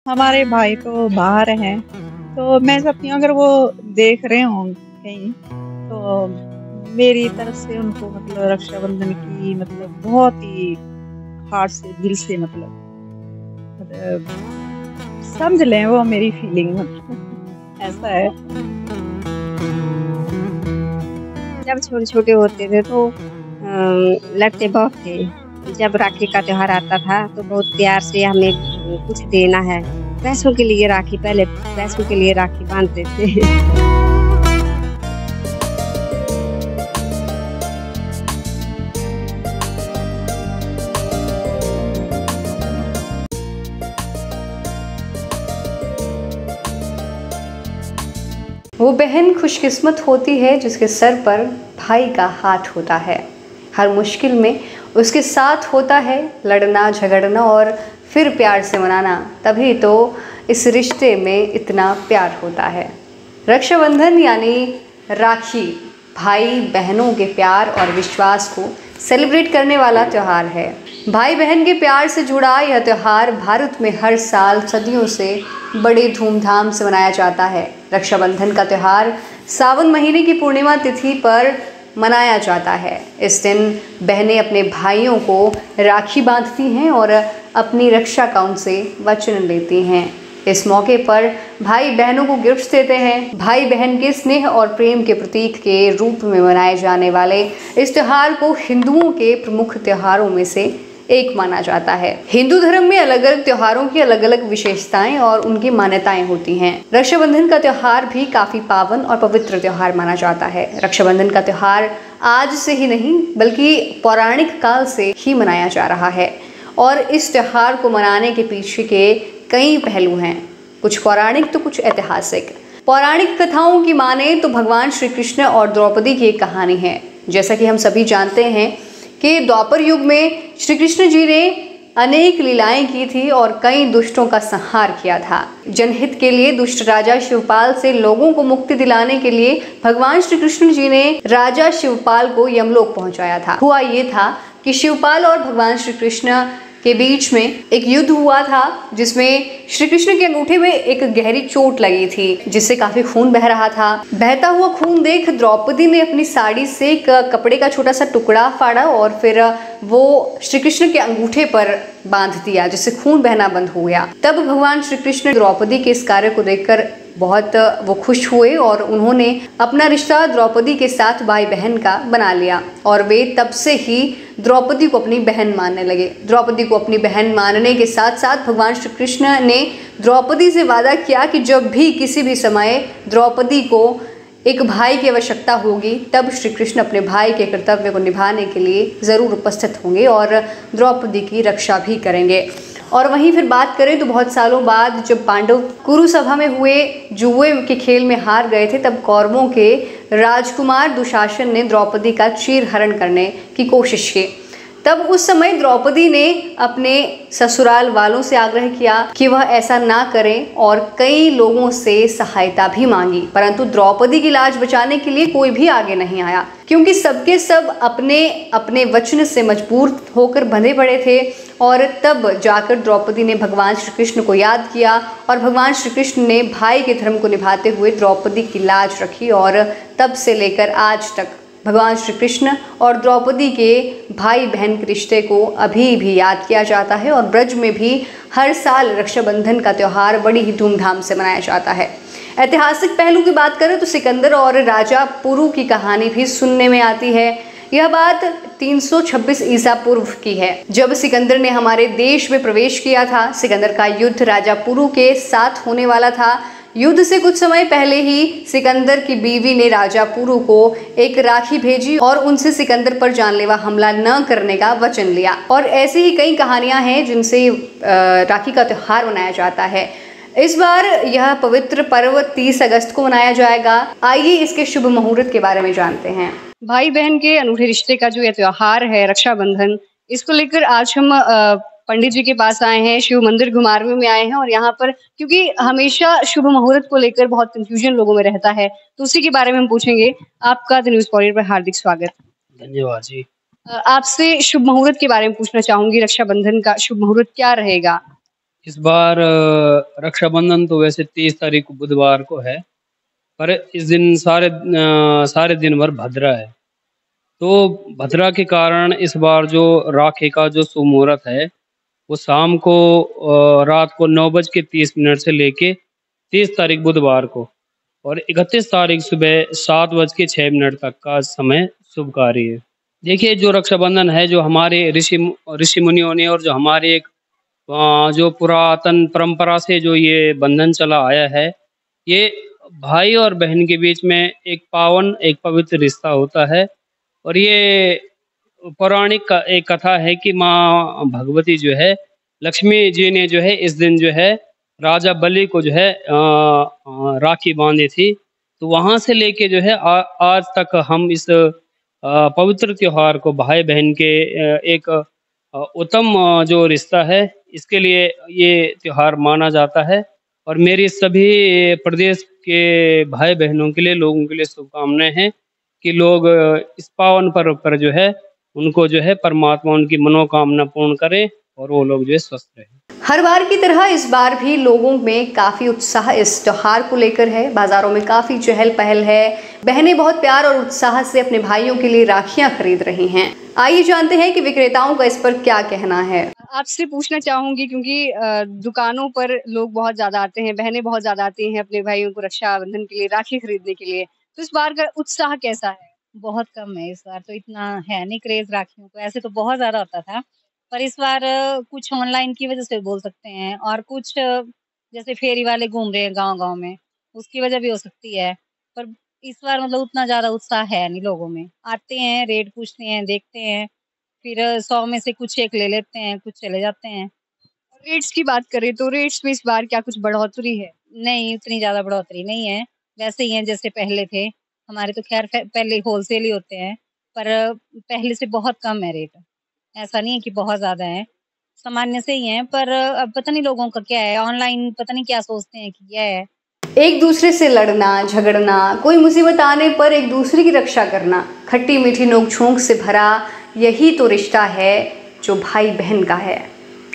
हमारे भाई तो बाहर हैं, तो मैं चाहती हूँ अगर वो देख रहे हों कहीं, तो मेरी तरफ से उनको मतलब रक्षाबंधन की मतलब बहुत ही हार्ट से, दिल से मतलब समझ लें वो मेरी फीलिंग मतलब ऐसा है। जब छोटे-छोटे होते थे तो लड़ते बहुत थे। जब राखी का त्योहार आता था तो बहुत प्यार से हमें कुछ देना है। पैसों के लिए राखी पहले पैसों के लिए राखी बाँधते थे। वो बहन खुशकिस्मत होती है जिसके सर पर भाई का हाथ होता है। हर मुश्किल में उसके साथ होता है, लड़ना झगड़ना और फिर प्यार से मनाना, तभी तो इस रिश्ते में इतना प्यार होता है। रक्षाबंधन यानी राखी भाई बहनों के प्यार और विश्वास को सेलिब्रेट करने वाला त्यौहार है। भाई बहन के प्यार से जुड़ा यह त्यौहार भारत में हर साल सदियों से बड़े धूमधाम से मनाया जाता है। रक्षाबंधन का त्यौहार सावन महीने की पूर्णिमा तिथि पर मनाया जाता है। इस दिन बहनें अपने भाइयों को राखी बांधती हैं और अपनी रक्षा का उनसे वचन लेती हैं। इस मौके पर भाई बहनों को गिफ्ट्स देते हैं। भाई बहन के स्नेह और प्रेम के प्रतीक के रूप में मनाए जाने वाले इस त्यौहार को हिंदुओं के प्रमुख त्योहारों में से एक माना जाता है। हिंदू धर्म में अलग अलग त्योहारों की अलग अलग विशेषताएं और उनकी मान्यताएं होती हैं। रक्षाबंधन का त्यौहार भी काफी पावन और पवित्र त्यौहार माना जाता है। रक्षाबंधन का त्यौहार आज से ही नहीं बल्कि पौराणिक काल से ही मनाया जा रहा है और इस त्यौहार को मनाने के पीछे के कई पहलू हैं, कुछ पौराणिक तो कुछ ऐतिहासिक। पौराणिक कथाओं की माने तो भगवान श्री कृष्ण और द्रौपदी की एक कहानी है। जैसा कि हम सभी जानते हैं कि द्वापर युग में श्री कृष्ण जी ने अनेक लीलाएं की थी और कई दुष्टों का संहार किया था। जनहित के लिए दुष्ट राजा शिवपाल से लोगों को मुक्ति दिलाने के लिए भगवान श्री कृष्ण जी ने राजा शिवपाल को यमलोक पहुंचाया था। हुआ ये था कि शिवपाल और भगवान श्री कृष्ण के बीच में एक युद्ध हुआ था, जिसमें श्री कृष्ण के अंगूठे में एक गहरी चोट लगी थी, जिससे काफी खून बह रहा था। बहता हुआ खून देख द्रौपदी ने अपनी साड़ी से एक कपड़े का छोटा सा टुकड़ा फाड़ा और फिर वो श्री कृष्ण के अंगूठे पर बांध दिया, जिससे खून बहना बंद हो गया। तब भगवान श्री कृष्ण द्रौपदी के इस कार्य को देखकर बहुत वो खुश हुए और उन्होंने अपना रिश्ता द्रौपदी के साथ भाई बहन का बना लिया और वे तब से ही द्रौपदी को अपनी बहन मानने लगे। द्रौपदी को अपनी बहन मानने के साथ साथ भगवान श्री कृष्ण ने द्रौपदी से वादा किया कि जब भी किसी भी समय द्रौपदी को एक भाई की आवश्यकता होगी तब श्री कृष्ण अपने भाई के कर्तव्य को निभाने के लिए ज़रूर उपस्थित होंगे और द्रौपदी की रक्षा भी करेंगे। और वहीं फिर बात करें तो बहुत सालों बाद जब पांडव कुरुसभा में हुए जुए के खेल में हार गए थे, तब कौरवों के राजकुमार दुशासन ने द्रौपदी का चीरहरण करने की कोशिश की। तब उस समय द्रौपदी ने अपने ससुराल वालों से आग्रह किया कि वह ऐसा ना करें और कई लोगों से सहायता भी मांगी, परंतु द्रौपदी की लाज बचाने के लिए कोई भी आगे नहीं आया, क्योंकि सबके सब अपने अपने वचन से मजबूर होकर बंधे पड़े थे। और तब जाकर द्रौपदी ने भगवान श्री कृष्ण को याद किया और भगवान श्री कृष्ण ने भाई के धर्म को निभाते हुए द्रौपदी की लाज रखी और तब से लेकर आज तक भगवान श्री कृष्ण और द्रौपदी के भाई बहन के रिश्ते को अभी भी याद किया जाता है और ब्रज में भी हर साल रक्षाबंधन का त्यौहार बड़ी ही धूमधाम से मनाया जाता है। ऐतिहासिक पहलू की बात करें तो सिकंदर और राजा पुरु की कहानी भी सुनने में आती है। यह बात 326 ईसा पूर्व की है, जब सिकंदर ने हमारे देश में प्रवेश किया था। सिकंदर का युद्ध राजा पुरु के साथ होने वाला था। युद्ध से कुछ समय पहले ही सिकंदर की बीवी ने राजा पुरु को एक राखी भेजी और उनसे सिकंदर पर जानलेवा हमला न करने का वचन लिया। और ऐसी ही कई कहानियां हैं जिनसे राखी का त्यौहार मनाया जाता है। इस बार यह पवित्र पर्व 30 अगस्त को मनाया जाएगा। आइए इसके शुभ मुहूर्त के बारे में जानते हैं। भाई बहन के अनूठे रिश्ते का जो यह त्योहार है रक्षाबंधन, इसको लेकर आज हम पंडित जी के पास आए हैं, शिव मंदिर घुमारवीं में आए हैं और यहाँ पर क्योंकि हमेशा शुभ मुहूर्त को लेकर बहुत कंफ्यूजन लोगों में रहता है, तो उसी के बारे में हम पूछेंगे। आपका द न्यूज़ पॉइंट पर हार्दिक स्वागत। धन्यवाद जी। आपसे शुभ मुहूर्त के बारे में पूछना चाहूंगी। रक्षाबंधन का शुभ मुहूर्त क्या रहेगा? इस बार रक्षाबंधन तो वैसे 30 तारीख को बुधवार को है, पर इस दिन सारे दिन भर भद्रा है। तो भद्रा के कारण इस बार जो राखी का जो शुभ मुहूर्त है वो शाम को रात को 9:30 से लेके 30 तारीख बुधवार को और 31 तारीख सुबह 7:06 तक का समय शुभकारी है। देखिए, जो रक्षाबंधन है, जो हमारे ऋषि मुनियों ने और जो हमारे एक जो पुरातन परंपरा से जो ये बंधन चला आया है, ये भाई और बहन के बीच में एक पावन, एक पवित्र रिश्ता होता है। और ये पौराणिक एक कथा है कि माँ भगवती जो है, लक्ष्मी जी ने जो है इस दिन जो है राजा बलि को जो है राखी बांधी थी। तो वहां से लेके जो है आज तक हम इस पवित्र त्योहार को भाई बहन के एक उत्तम जो रिश्ता है, इसके लिए ये त्योहार माना जाता है। और मेरी सभी प्रदेश के भाई बहनों के लिए, लोगों के लिए शुभकामनाएं हैं कि लोग इस पावन पर्व पर जो है उनको जो है परमात्मा उनकी मनोकामना पूर्ण करे और वो लोग जो है स्वस्थ रहे। हर बार की तरह इस बार भी लोगों में काफ़ी उत्साह इस त्योहार को लेकर है। बाजारों में काफ़ी चहल पहल है। बहनें बहुत प्यार और उत्साह से अपने भाइयों के लिए राखियां खरीद रही हैं। आइए जानते हैं कि विक्रेताओं का इस पर क्या कहना है। आपसे पूछना चाहूंगी, क्योंकि दुकानों पर लोग बहुत ज्यादा आते हैं, बहनें बहुत ज्यादा आती हैं अपने भाइयों को रक्षाबंधन के लिए राखी खरीदने के लिए, तो इस बार का उत्साह कैसा है? बहुत कम है इस बार, तो इतना है नहीं क्रेज राखियों को। ऐसे तो बहुत ज्यादा होता था, पर इस बार कुछ ऑनलाइन की वजह से बोल सकते हैं, और कुछ जैसे फेरी वाले घूम रहे हैं गांव गांव में, उसकी वजह भी हो सकती है। पर इस बार मतलब उतना ज्यादा उत्साह है नहीं लोगों में। आते हैं, रेट पूछते हैं, देखते हैं, फिर 100 में से कुछ एक ले लेते हैं, कुछ चले जाते हैं। रेट्स की बात करें तो रेट्स में इस बार क्या कुछ बढ़ोतरी है? नहीं, उतनी ज्यादा बढ़ोतरी नहीं है, वैसे ही है जैसे पहले थे। हमारे तो खैर पहले होलसेल ही होते हैं, पर पहले से बहुत कम है रेट। ऐसा नहीं है कि बहुत ज्यादा है, सामान्य से ही है। पर अब पता नहीं लोगों का क्या है, ऑनलाइन पता नहीं क्या सोचते हैं कि क्या है। एक दूसरे से लड़ना झगड़ना, कोई मुसीबत आने पर एक दूसरे की रक्षा करना, खट्टी मीठी नोक झोंक से भरा यही तो रिश्ता है जो भाई बहन का है।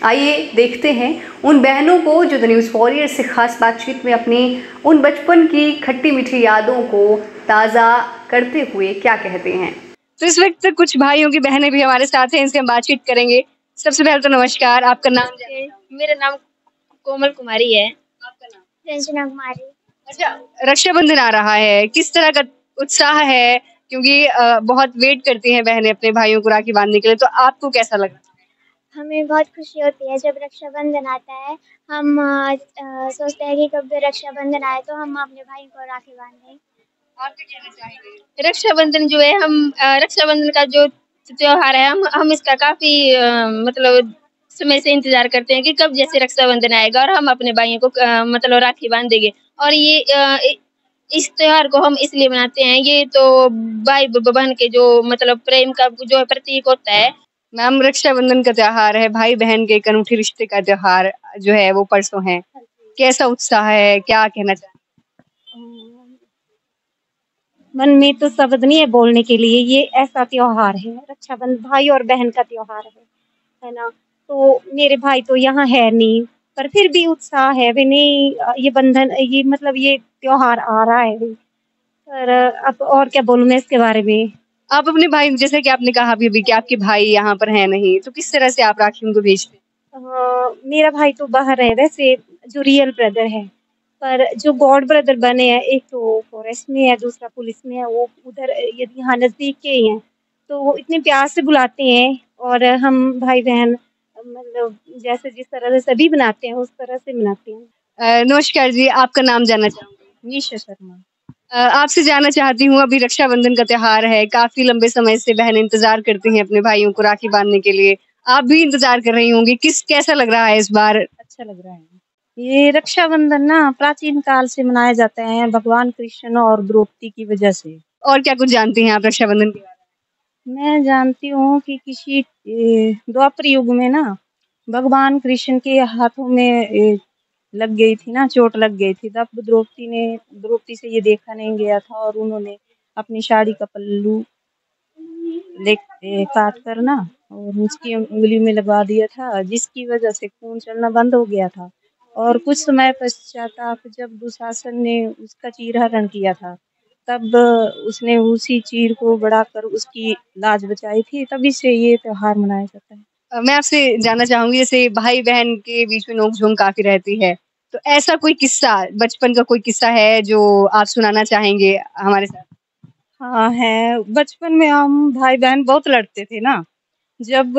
आइए देखते हैं उन बहनों को जो द न्यूज़ वॉरियर से खास बातचीत में अपनी उन बचपन की खट्टी मीठी यादों को ताज़ा करते हुए क्या कहते हैं। तो इस वक्त कुछ भाइयों की बहनें भी हमारे साथ हैं, इनसे हम बातचीत करेंगे। सबसे पहले तो नमस्कार, आपका नाम? मेरा नाम कोमल कुमारी है। आपका नाम? रंजना कुमारी। अच्छा, रक्षाबंधन आ रहा है, किस तरह का उत्साह है? क्योंकि बहुत वेट करती हैं बहनें अपने भाइयों को राखी बांधने के लिए, तो आपको कैसा लगा? हमें बहुत खुशी होती है जब रक्षाबंधन आता है। हम सोचते हैं कि कब रक्षाबंधन आए तो हम अपने भाई को राखी बांधें। आप क्या कहना चाहेंगे? रक्षाबंधन जो है, हम रक्षाबंधन का जो त्योहार है, हम इसका काफी मतलब समय से इंतजार करते हैं कि कब जैसे रक्षाबंधन आएगा और हम अपने भाइयों को मतलब राखी बांध देंगे। और ये इस त्योहार को हम इसलिए मनाते हैं, ये तो भाई बहन के जो मतलब प्रेम का जो प्रतीक होता है। मैम, रक्षाबंधन का त्योहार है, भाई बहन के एक अनूठे रिश्ते का त्योहार जो है वो परसों है। कैसा उत्साह है, क्या कहना चाहेंगे? मन में तो शब्द नहीं है बोलने के लिए। ये ऐसा त्योहार है, रक्षाबंधन भाई और बहन का त्योहार है ना। तो मेरे भाई तो यहाँ है नहीं, पर फिर भी उत्साह है। वे नहीं, ये बंधन, ये मतलब ये त्योहार आ रहा है। पर अब और क्या बोलूं मैं इसके बारे में। आप अपने भाई, जैसे कि आपने कहा अभी कि आपके भाई यहाँ पर है नहीं, तो किस तरह से आप राखी उनको भेजते हैं? मेरा भाई तो बाहर है वैसे, जो रियल ब्रदर है। पर जो गॉड ब्रदर बने हैं, एक तो फॉरेस्ट में है, दूसरा पुलिस में है, वो उधर यदि यहाँ नजदीक के ही हैं, तो वो इतने प्यार से बुलाते हैं। और हम भाई बहन मतलब जैसे जिस तरह से सभी बनाते हैं उस तरह से मनाते हैं। नमस्कार जी, आपका नाम जानना चाहूंगी? निशा शर्मा। आपसे जानना चाहती हूँ, अभी रक्षाबंधन का त्योहार है, काफी लंबे समय से बहन इंतजार करती हैं अपने भाइयों को राखी बांधने के लिए। आप भी इंतजार कर रही होंगी, कैसा लग रहा है इस बार? अच्छा लग रहा है। ये रक्षाबंधन ना प्राचीन काल से मनाया जाता है, भगवान कृष्ण और द्रौपदी की वजह से। और क्या कुछ जानती हैं आप रक्षाबंधन के बारे में? मैं जानती हूँ कि किसी द्वापर युग में ना भगवान कृष्ण के हाथों में लग गई थी ना, चोट लग गई थी। तब द्रौपदी से ये देखा नहीं गया था, और उन्होंने अपनी साड़ी का पल्लू काट कर ना और उसकी उंगली में लगा दिया था, जिसकी वजह से खून चलना बंद हो गया था। और कुछ समय पश्चाताप जब दुशासन ने उसका चीरहरण किया था, तब उसने उसी चीर को बढ़ाकर उसकी लाज बचाई थी, तभी से ये त्योहार मनाया जाता है। मैं आपसे जानना चाहूंगी, जैसे भाई बहन के बीच में नोक-झोंक काफ़ी रहती है, तो ऐसा कोई किस्सा, बचपन का कोई किस्सा है जो आप सुनाना चाहेंगे हमारे साथ? हाँ, है। बचपन में हम भाई-बहन बहुत लड़ते थे ना। जब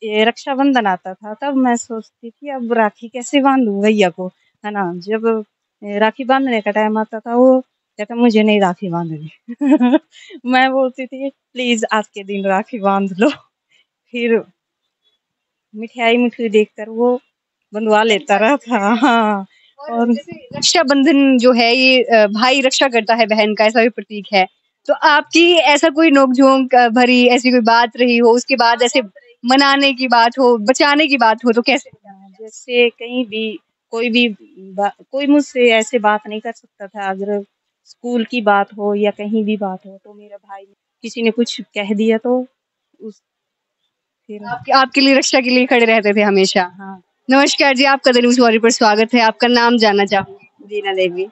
ये रक्षाबंधन आता था, तब मैं सोचती थी अब राखी कैसे बाँधूँ भैया को, है ना? जब राखी बाँधने का टाइम आता था, वो कहता मुझे नहीं राखी बाँधनी। मैं बोलती थी प्लीज़ आज के दिन राखी बाँध लो। फिर मिठाई-मिठाई देकर वो बँधवा लेता था। हाँ, और और जैसे रक्षाबंधन जो है ये भाई रक्षा करता है बहन का, ऐसा भी प्रतीक है। तो आपकी ऐसा कोई नोक-झोंक भरी ऐसी कोई बात रही हो, उसके बाद ऐसे मनाने की बात हो, बचाने की बात हो तो कैसे? जैसे कहीं भी कोई मुझसे ऐसे बात नहीं कर सकता था। अगर स्कूल की बात हो या कहीं भी बात हो, तो मेरा भाई किसी ने कुछ कह दिया तो उस फिर आपके लिए रक्षा के लिए खड़े रहते थे हमेशा। हाँ, नमस्कार जी, आपका द न्यूज़ वॉरियर पर स्वागत है। आपका नाम जानना चाहूँगी? दीना देवी।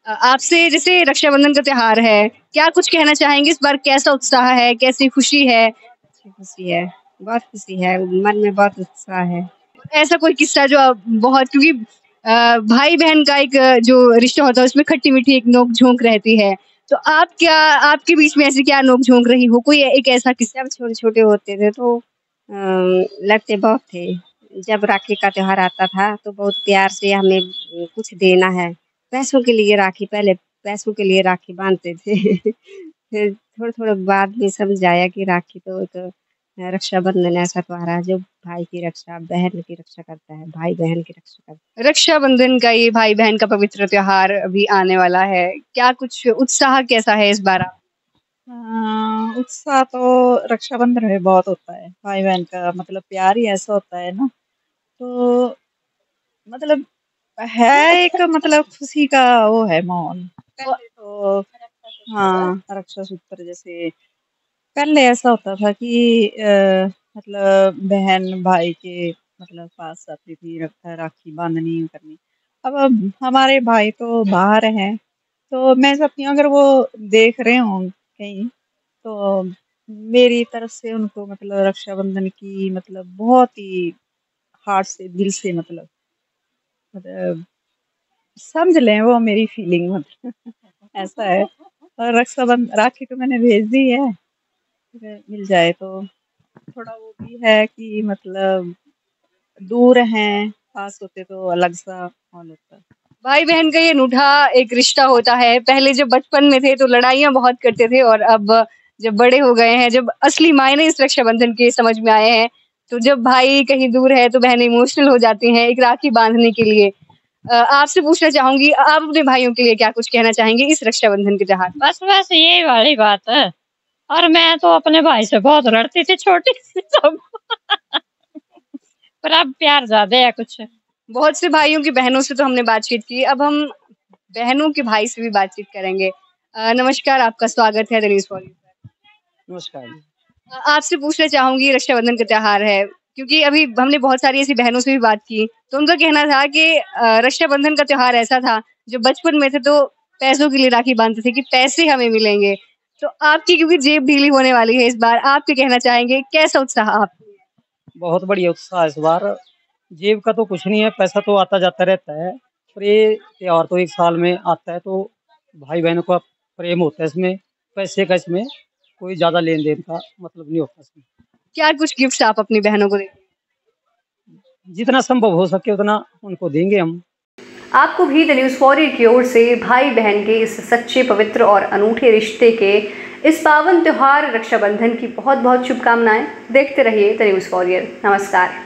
आपसे जैसे रक्षाबंधन का त्योहार है, क्या कुछ कहना चाहेंगे? इस बार कैसा उत्साह है, कैसी खुशी है? अच्छी खुशी है, बहुत खुशी है, मन में बहुत उत्साह है। ऐसा कोई किस्सा जो आप बहुत, क्योंकि भाई-बहन का एक जो रिश्ता होता है उसमें खट्टी-मीठी एक नोक-झोंक रहती है। तो आपके बीच में ऐसी क्या नोक-झोंक रही हो? कोई एक ऐसा किस्सा? जब छोटे-छोटे होते थे तो लड़ते बहुत थे। जब राखी का त्योहार आता था तो बहुत प्यार से हमें कुछ देना है। पैसों के लिए राखी, पहले पैसों के लिए राखी बाँधते थे। फिर थोड़े-थोड़े बाद में समझ आया कि राखी तो एक रक्षाबंधन ऐसा त्योहार है जो भाई की रक्षा, बहन की रक्षा करता है, भाई-बहन की रक्षा करता है। रक्षाबंधन का ये भाई-बहन का पवित्र त्योहार अभी आने वाला है। क्या कुछ उत्साह कैसा है इस बार? उत्साह तो रक्षाबंधन में बहुत होता है। भाई-बहन का मतलब प्यार ही ऐसा होता है ना, तो मतलब है एक मतलब खुशी का वो है माहौल। पहले तो हाँ, रक्षा सूत्र जैसे पहले ऐसा होता था कि मतलब बहन भाई के मतलब पास आती थी, राखी बांधनी करनी। अब हमारे भाई तो बाहर हैं, तो मैं चाहती हूँ अगर वो देख रहे हों कहीं, तो मेरी तरफ से उनको मतलब रक्षाबंधन की मतलब बहुत ही हार्ट से, दिल से मतलब समझ लें वो मेरी फीलिंग मतलब ऐसा है। और राखी तो मैंने भेज दी है, मिल जाए तो थोड़ा वो भी है कि मतलब दूर हैं, पास होते तो अलग सा माहौल होता। भाई-बहन का ये अनूठा एक रिश्ता होता है। पहले जब बचपन में थे तो लड़ाइयाँ बहुत करते थे, और अब जब बड़े हो गए हैं, जब असली मायने इस रक्षाबंधन के समझ में आए हैं, तो जब भाई कहीं दूर है तो बहनें इमोशनल हो जाती हैं एक राखी बाँधने के लिए। आपसे पूछना चाहूँगी, आप अपने भाइयों के लिए क्या कुछ कहना चाहेंगे इस रक्षाबंधन के त्योहार पर? बस यही वाली बात है। और मैं तो अपने भाई से बहुत लड़ती थी छोटी थी तब। पर अब प्यार ज्यादा है कुछ। बहुत से भाइयों की बहनों से तो हमने बातचीत की, अब हम बहनों के भाई से भी बातचीत करेंगे। नमस्कार, आपका स्वागत है द न्यूज़ वॉरियर पर। नमस्कार। आपसे पूछना चाहूँगी, रक्षाबंधन का त्योहार है, क्योंकि अभी हमने बहुत सारी ऐसी बहनों से भी बात की, तो उनका कहना था कि रक्षाबंधन का त्योहार ऐसा था, जो बचपन में थे तो पैसों के लिए राखी बाँधते थे कि पैसे हमें मिलेंगे। तो आपकी क्योंकि जेब ढीली होने वाली है इस बार, आप क्या कहना चाहेंगे? कैसा उत्साह आप? बहुत बढ़िया उत्साह है इस बार। जेब का तो कुछ नहीं है, पैसा तो आता जाता रहता है, पर ये त्योहार तो एक साल में आता है, तो भाई बहनों का प्रेम होता है इसमें। पैसे का इसमें कोई ज़्यादा लेन देन का मतलब नहीं होता इसमें। क्या कुछ गिफ्ट्स आप अपनी बहनों को देंगे? जितना संभव हो सके उतना उनको देंगे हम। आपको भी द न्यूज़ वॉरियर की ओर से भाई बहन के इस सच्चे, पवित्र और अनूठे रिश्ते के इस पावन त्योहार रक्षाबंधन की बहुत बहुत शुभकामनाएं। देखते रहिए द न्यूज़ वॉरियर। नमस्कार।